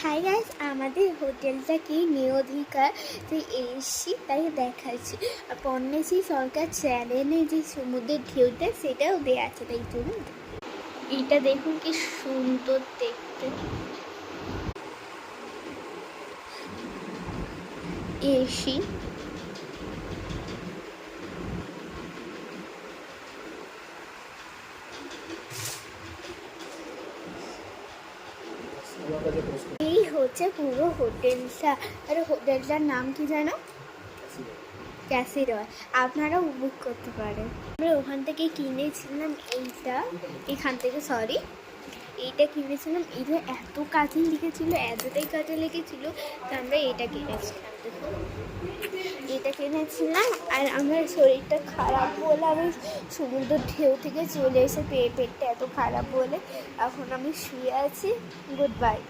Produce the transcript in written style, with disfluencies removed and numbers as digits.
Hi guys, আমাদের হোটেলটা কি নিরধিকার যে এসছি তাই দেখাচ্ছি। আর পণ্যশ্রী সরকার চ্যানেলে যে সমুদ্রের ঢেউটা সেটাও দেওয়া আছে, তাই চলুন। এটা দেখুন কি সুন্দর দেখতে। এসি এই হচ্ছে পুরো হোটেলটা। আর হোটেলটার নাম কি জানো? ক্যাসিরয়। আপনারাও বুক করতে পারেন। আমরা ওখান থেকে কিনেছিলাম এখান থেকে এইটা কিনেছিলাম। এটা এত কাজে লেগেছিল, এতটাই কাজে লেগেছিল, তো আমরা এটা কিনেছিলাম। এটা কিনেছিলাম। আর আমার শরীরটা খারাপ বলে আমি সমুদ্র ঢেউ থেকে চলে এসে পেটটা এত খারাপ বলে এখন আমি শুয়ে আছি। Good bye.